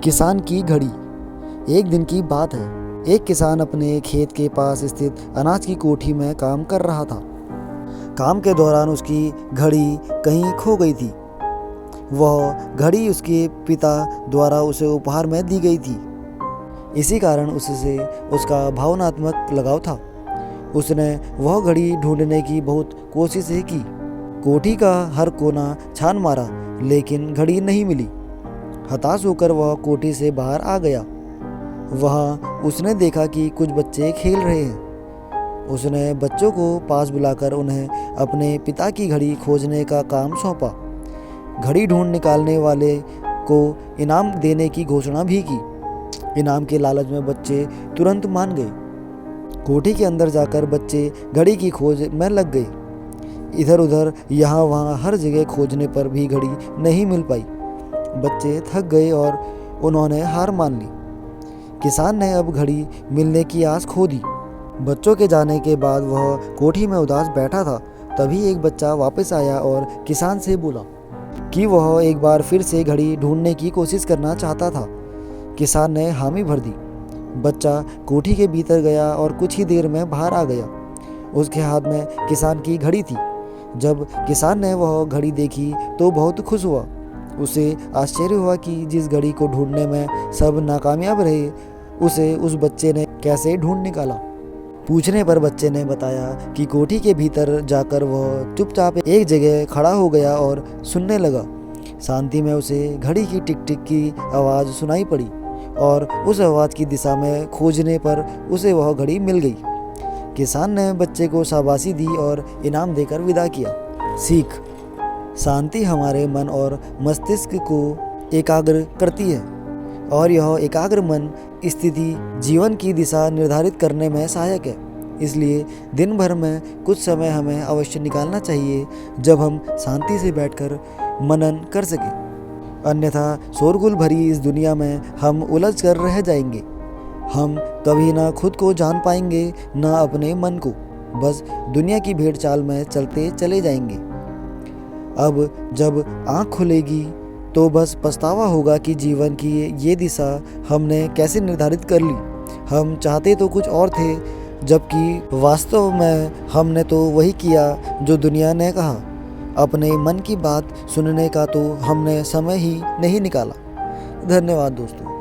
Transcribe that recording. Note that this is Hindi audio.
किसान की घड़ी। एक दिन की बात है। एक किसान अपने खेत के पास स्थित अनाज की कोठी में काम कर रहा था। काम के दौरान उसकी घड़ी कहीं खो गई थी। वह घड़ी उसके पिता द्वारा उसे उपहार में दी गई थी। इसी कारण उससे उसका भावनात्मक लगाव था। उसने वह घड़ी ढूंढने की बहुत कोशिशें की। कोठी का हर कोना छान मारा, लेकिन घड़ी नहीं मिली। हताश होकर वह कोठी से बाहर आ गया। वहाँ उसने देखा कि कुछ बच्चे खेल रहे हैं। उसने बच्चों को पास बुलाकर उन्हें अपने पिता की घड़ी खोजने का काम सौंपा। घड़ी ढूंढ निकालने वाले को इनाम देने की घोषणा भी की। इनाम के लालच में बच्चे तुरंत मान गए। कोठी के अंदर जाकर बच्चे घड़ी की खोज में लग गए। इधर उधर यहाँ वहाँ हर जगह खोजने पर भी घड़ी नहीं मिल पाई। बच्चे थक गए और उन्होंने हार मान ली। किसान ने अब घड़ी मिलने की आस खो दी। बच्चों के जाने के बाद वह कोठी में उदास बैठा था। तभी एक बच्चा वापस आया और किसान से बोला कि वह एक बार फिर से घड़ी ढूंढने की कोशिश करना चाहता था। किसान ने हामी भर दी। बच्चा कोठी के भीतर गया और कुछ ही देर में बाहर आ गया। उसके हाथ में किसान की घड़ी थी। जब किसान ने वह घड़ी देखी तो बहुत खुश हुआ। उसे आश्चर्य हुआ कि जिस घड़ी को ढूंढने में सब नाकामयाब रहे, उसे उस बच्चे ने कैसे ढूंढ निकाला। पूछने पर बच्चे ने बताया कि कोठी के भीतर जाकर वह चुपचाप एक जगह खड़ा हो गया और सुनने लगा। शांति में उसे घड़ी की टिक टिक की आवाज़ सुनाई पड़ी और उस आवाज़ की दिशा में खोजने पर उसे वह घड़ी मिल गई। किसान ने बच्चे को शाबाशी दी और इनाम देकर विदा किया। सीख: शांति हमारे मन और मस्तिष्क को एकाग्र करती है और यह एकाग्र मन स्थिति जीवन की दिशा निर्धारित करने में सहायक है। इसलिए दिन भर में कुछ समय हमें अवश्य निकालना चाहिए जब हम शांति से बैठकर मनन कर सकें। अन्यथा शोरगुल भरी इस दुनिया में हम उलझ कर रह जाएंगे। हम कभी ना खुद को जान पाएंगे, ना अपने मन को। बस दुनिया की भेड़ चाल में चलते चले जाएंगे। अब जब आँख खुलेगी तो बस पछतावा होगा कि जीवन की ये दिशा हमने कैसे निर्धारित कर ली। हम चाहते तो कुछ और थे, जबकि वास्तव में हमने तो वही किया जो दुनिया ने कहा। अपने मन की बात सुनने का तो हमने समय ही नहीं निकाला। धन्यवाद दोस्तों।